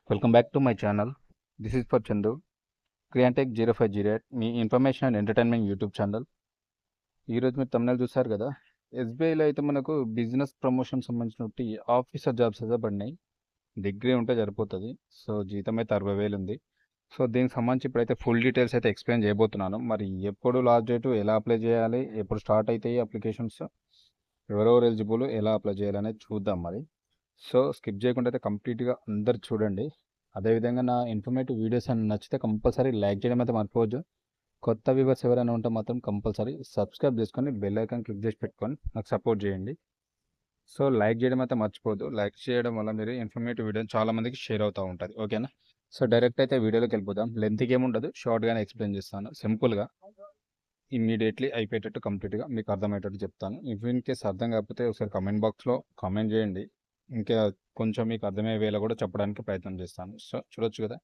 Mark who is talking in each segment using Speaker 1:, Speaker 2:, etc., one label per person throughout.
Speaker 1: Welcome back to my channel. This is for Chandu. క్రియాంటెక్ 0508 మీ information and entertainment YouTube channel. ఈరోజు మీరు తమిళనాడు చూసారు కదా. ఎస్బీఐలో అయితే మనకు బిజినెస్ ప్రమోషన్ సంబంధించినటువంటి ఆఫీసర్ జాబ్స్ అయితే పడినాయి. డిగ్రీ ఉంటే సరిపోతుంది. సో జీతం అయితే 60,000 ఉంది. సో దీనికి సంబంధించి ఇప్పుడైతే ఫుల్ డీటెయిల్స్ అయితే ఎక్స్ప్లెయిన్ చేయబోతున్నాను. మరి ఎప్పుడు లాస్ట్ డేటు, ఎలా అప్లై చేయాలి, ఎప్పుడు స్టార్ట్ అవుతాయి అప్లికేషన్స్, ఎవరెవరు ఎలిజిబుల్, ఎలా అప్లై చేయాలనేది చూద్దాం మరి. సో స్కిప్ చేయకుండా అయితే కంప్లీట్గా అందరు చూడండి. అదేవిధంగా నా ఇన్ఫర్మేటివ్ వీడియోస్ అని నచ్చితే కంపల్సరీ లైక్ చేయడం అయితే మర్చిపోవద్దు. కొత్త వ్యూవర్స్ ఎవరైనా ఉంటే మాత్రం కంపల్సరీ సబ్స్క్రైబ్ చేసుకొని బెల్ ఐకాన్ క్లిక్ చేసి పెట్టుకొని నాకు సపోర్ట్ చేయండి. సో లైక్ చేయడం అయితే మర్చిపోవద్దు. లైక్ చేయడం వల్ల మీరు ఇన్ఫర్మేటివ్ వీడియో చాలామందికి షేర్ అవుతూ ఉంటుంది. ఓకేనా? సో డైరెక్ట్ అయితే వీడియోలోకి వెళ్ళిపోదాం. లెంత్కి ఏముండదు, షార్ట్గానే ఎక్స్ప్లెయిన్ చేస్తాను. సింపుల్గా ఇమ్మీడియట్లీ అయిపోయేటట్టు కంప్లీట్గా మీకు అర్థమయ్యేటట్టు చెప్తాను. ఇఫ్ ఇన్ కేస్ అర్థం కాకపోతే ఒకసారి కమెంట్ బాక్స్లో కామెంట్ చేయండి. ఇంకా కొంచెం మీకు అర్థమయ్యే వేళ కూడా చెప్పడానికి ప్రయత్నం చేస్తాను. సో చూడొచ్చు కదా,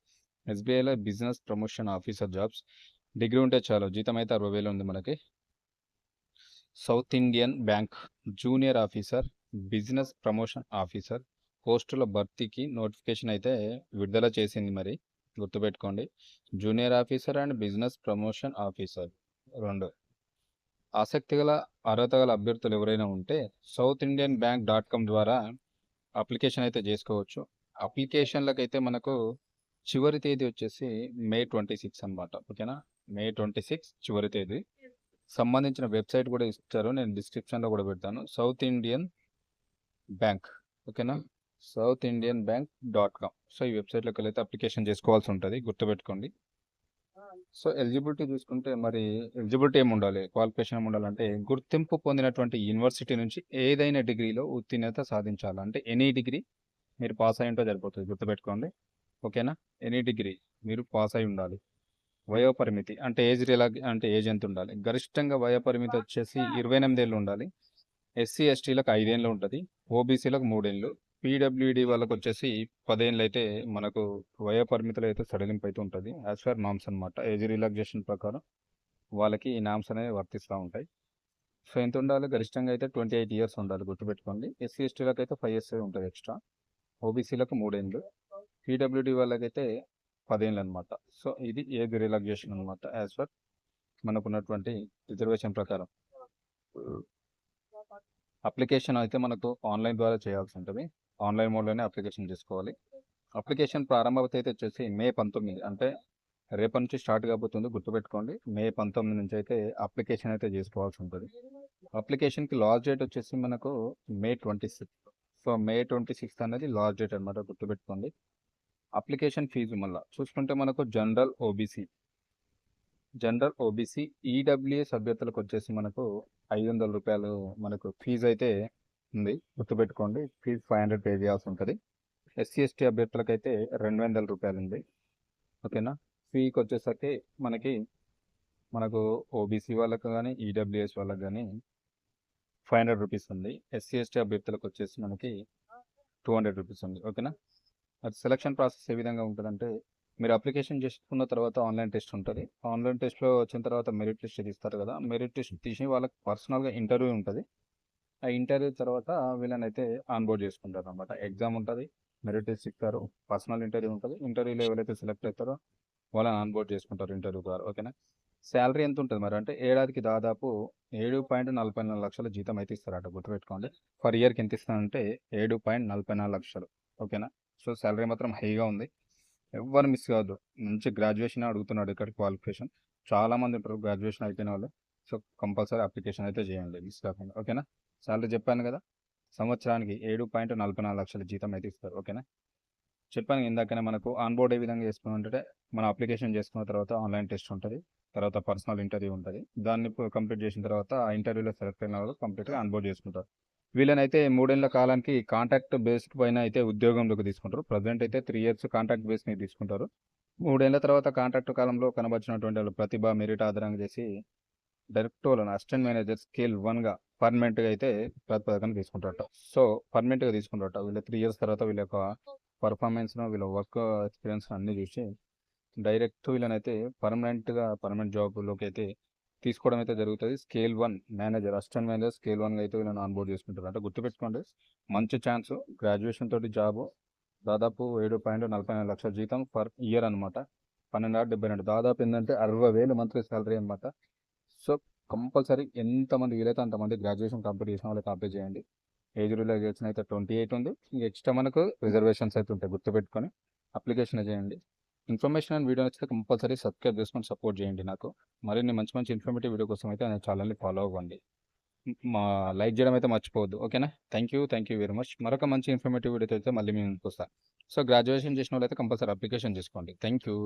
Speaker 1: ఎస్బీఐలో business promotion officer jobs. Degree ఉంటే చాలు, జీతం అయితే 60,000 ఉంది మనకి. South Indian bank junior officer, business promotion officer పోస్టుల భర్తీకి నోటిఫికేషన్ అయితే విడుదల చేసింది. మరి గుర్తుపెట్టుకోండి, junior officer and business promotion officer రెండు. ఆసక్తి గల అర్హత గల అభ్యర్థులు ఎవరైనా ఉంటే southindianbank.com ద్వారా అప్లికేషన్ అయితే చేసుకోవచ్చు. అప్లికేషన్లకు అయితే మనకు చివరి తేదీ వచ్చేసి May 26 అనమాట. ఓకేనా? May 26 చివరి తేదీ. సంబంధించిన వెబ్సైట్ కూడా ఇస్తారు, నేను డిస్క్రిప్షన్లో కూడా పెడతాను. South Indian bank. ఓకేనా? southindianbank.com. సో ఈ వెబ్సైట్లోకి వెళ్ళి అయితే అప్లికేషన్ చేసుకోవాల్సి ఉంటుంది, గుర్తుపెట్టుకోండి. సో ఎలిజిబిలిటీ చూసుకుంటే మరి ఎలిజిబిలిటీ ఏమి ఉండాలి, క్వాలిఫికేషన్ ఏమి ఉండాలంటే గుర్తింపు పొందినటువంటి యూనివర్సిటీ నుంచి ఏదైనా డిగ్రీలో ఉత్తీర్ణత సాధించాలి. అంటే ఎనీ డిగ్రీ మీరు పాస్ అయి ఉంటే సరిపోతుంది, గుర్తుపెట్టుకోండి. ఓకేనా? ఎనీ డిగ్రీ మీరు పాస్ అయి ఉండాలి. వయోపరిమితి అంటే అంటే ఏజ్ ఎంత ఉండాలి? గరిష్టంగా వయోపరిమితి వచ్చేసి 28 ఏళ్ళు ఉండాలి. ఎస్సీ ఎస్టీలకు 5 ఏళ్ళు ఉంటుంది, ఓబీసీలకు 3 ఏళ్ళు, పీడబ్ల్యూడి వాళ్ళకి వచ్చేసి 10 ఏళ్ళు అయితే మనకు వయోపరిమితులు అయితే సడలింపు అయితే ఉంటుంది. యాజ్ పర్ నామ్స్ అనమాట. ఏజ్ రిలాక్సేషన్ ప్రకారం వాళ్ళకి ఈ నామ్స్ అనేవి వర్తిస్తూ ఉంటాయి. సో ఎంత ఉండాలి? గరిష్టంగా అయితే 28 ఇయర్స్ ఉండాలి, గుర్తుపెట్టుకోండి. ఎస్సీ ఎస్టీలకు అయితే 5 ఇయర్స్ ఉంటుంది ఎక్స్ట్రా, ఓబీసీలకు 3 ఏళ్ళు, పీడబ్ల్యూడి వాళ్ళకైతే 10 ఏళ్ళు అనమాట. సో ఇది ఏజ్ రిలాక్సేషన్ అనమాట, యాజ్ పర్ మనకున్నటువంటి రిజర్వేషన్ ప్రకారం. అప్లికేషన్ అయితే మనకు ఆన్లైన్ ద్వారా చేయాల్సి ఉంటుంది. ఆన్లైన్ మోడ్లోనే అప్లికేషన్ చేసుకోవాలి. అప్లికేషన్ ప్రారంభ తేదీ వచ్చేసి May 19, అంటే రేపటి నుంచి స్టార్ట్ కాబోతుంది, గుర్తుపెట్టుకోండి. May 19 నుంచి అయితే అప్లికేషన్ అయితే చేసుకోవాల్సి ఉంటుంది. అప్లికేషన్కి లాస్ట్ డేట్ వచ్చేసి మనకు May 26. సో May 26 అనేది లాస్ట్ డేట్ అనమాట, గుర్తుపెట్టుకోండి. అప్లికేషన్ ఫీజు మళ్ళీ చూసుకుంటే మనకు జనరల్ ఓబీసీ ఈడబ్ల్యూఎస్ అభ్యర్థులకు వచ్చేసి మనకు 500 రూపాయలు మనకు ఫీజు అయితే ఉంది, గుర్తుపెట్టుకోండి. ఫీజు 500 పే చేయాల్సి ఉంటుంది. ఎస్సీ ఎస్టీ అభ్యర్థులకు అయితే 200 రూపాయలు ఉంది. ఓకేనా? ఫీకి వచ్చేసరికి మనకు ఓబీసీ వాళ్ళకు కానీ ఈడబ్ల్యూఎస్ వాళ్ళకి కానీ 500 రూపీస్ ఉంది. ఎస్సీ ఎస్టీ అభ్యర్థులకు వచ్చేసి మనకి 200 రూపీస్ ఉంది. ఓకేనా? అది సెలక్షన్ ప్రాసెస్ ఏ విధంగా ఉంటుందంటే, మీరు అప్లికేషన్ చేసుకున్న తర్వాత ఆన్లైన్ టెస్ట్ ఉంటుంది. ఆన్లైన్ టెస్ట్లో వచ్చిన తర్వాత మెరిట్ లిస్ట్ తీస్తారు కదా, మెరిట్ లిస్ట్ తీసి వాళ్ళకి పర్సనల్గా ఇంటర్వ్యూ ఉంటుంది. ఆ ఇంటర్వ్యూ తర్వాత వీళ్ళని అయితే ఆన్బోర్డ్ చేసుకుంటారు అనమాట. ఎగ్జామ్ ఉంటుంది, మెరిట్ లిస్ట్ ఇస్తారు, పర్సనల్ ఇంటర్వ్యూ ఉంటుంది. ఇంటర్వ్యూలో ఎవరైతే సెలెక్ట్ అవుతారో వాళ్ళని ఆన్బోర్డ్ చేసుకుంటారు ఇంటర్వ్యూ ద్వారా. ఓకేనా? శాలరీ ఎంత ఉంటుంది మరి అంటే, ఏడాదికి దాదాపు 7.44 లక్షల జీతం అయితే ఇస్తారట, గుర్తుపెట్టుకోండి. పర్ ఇయర్కి ఎంత ఇస్తారంటే 7.44 లక్షలు. ఓకేనా? సో శాలరీ మాత్రం హైగా ఉంది, ఎవ్వరు మిస్ కావద్దు. మంచి గ్రాడ్యుయేషన్ అడుగుతున్నాడు ఇక్కడ క్వాలిఫికేషన్. చాలామంది ఉంటారు గ్రాడ్యుయేషన్ అయిపోయిన వాళ్ళు. సో కంపల్సరీ అప్లికేషన్ అయితే చేయండి, మిస్ కాకుండా. ఓకేనా? శాలరీ చెప్పాను కదా, సంవత్సరానికి 7.44 లక్షల జీతం అయితే ఇస్తారు. ఓకేనా? చెప్పాను ఇందాకనే, మనకు ఆన్బోర్డ్ ఏ విధంగా చేసుకుంటే, మనం అప్లికేషన్ చేసుకున్న తర్వాత ఆన్లైన్ టెస్ట్ ఉంటుంది, తర్వాత పర్సనల్ ఇంటర్వ్యూ ఉంటుంది. దాన్ని కంప్లీట్ చేసిన తర్వాత ఆ ఇంటర్వ్యూలో సెలెక్ట్ అయిన వాళ్ళు కంప్లీట్గా ఆన్బోర్డ్ చేసుకుంటారు. వీళ్ళనైతే 3 ఏళ్ల కాలానికి కాంట్రాక్ట్ బేస్డ్ పైన అయితే ఉద్యోగంలోకి తీసుకుంటారు. ప్రజెంట్ అయితే 3 ఇయర్స్ కాంట్రాక్ట్ బేస్ మీద తీసుకుంటారు. 3 ఏళ్ల తర్వాత కాంట్రాక్ట్ కాలంలో కనబరిచినటువంటి వాళ్ళ ప్రతిభ, మెరిట్ ఆధారంగా చేసి డైరెక్ట్ వాళ్ళని అసిస్టెంట్ మేనేజర్ స్కేల్ 1గా పర్మనెంట్గా అయితే ప్రతిపాదన తీసుకుంటారట. సో పర్మనెంట్గా తీసుకుంటారట. వీళ్ళ 3 ఇయర్స్ తర్వాత వీళ్ళ యొక్క పర్ఫార్మెన్స్ను, వీళ్ళ వర్క్ ఎక్స్పీరియన్స్ అన్నీ చూసి డైరెక్ట్ వీళ్ళనైతే పర్మనెంట్ జాబ్లోకి అయితే తీసుకోవడం అయితే జరుగుతుంది. Scale 1 manager, assistant manager scale 1గా అయితే వీళ్ళని ఆన్బోర్డ్ చేసుకుంటారు. అంటే గుర్తుపెట్టుకోండి, మంచి ఛాన్స్. గ్రాడ్యుయేషన్ తోటి జాబు, దాదాపు 7.44 లక్షల జీతం పర్ ఇయర్ అనమాట. 12.72 దాదాపు ఏంటంటే 60,000 మంత్లీ సాలరీ అనమాట. సో కంపల్సరీ ఎంతమంది వీలైతే అంతమంది గ్రాడ్యుయేషన్ కంప్లీట్ చేసిన వాళ్ళకి అప్లై చేయండి. ఏజ్ రిలాక్సేషన్ అయితే 28 ఉంది. ఇంకా ఎక్స్ట్రా మనకు రిజర్వేషన్స్ అయితే ఉంటాయి, గుర్తుపెట్టుకొని అప్లికేషన్ చేయండి. ఇన్ఫర్మేషన్ అండ్ వీడియో నచ్చితే కంపల్సరీ సబ్స్క్రైబ్ చేసుకొని సపోర్ట్ చేయండి నాకు. మరిన్ని మంచి మంచి ఇన్ఫర్మేటివ్ వీడియో కోసం అయితే నా ఛానల్ని ఫాలో అవ్వండి. మా లైక్ చేయడం అయితే మర్చిపోవద్దు, ఓకేనా? Thank you very much. మరొక మంచి ఇన్ఫర్మేటివ్ వీడియోతో అయితే మళ్ళీ మేము ముందుకు వస్తాను. సో గ్రాడ్యుయేషన్ చేసిన వాళ్ళైతే కంపల్సరీ అప్లికేషన్ చేసుకోండి. Thank you.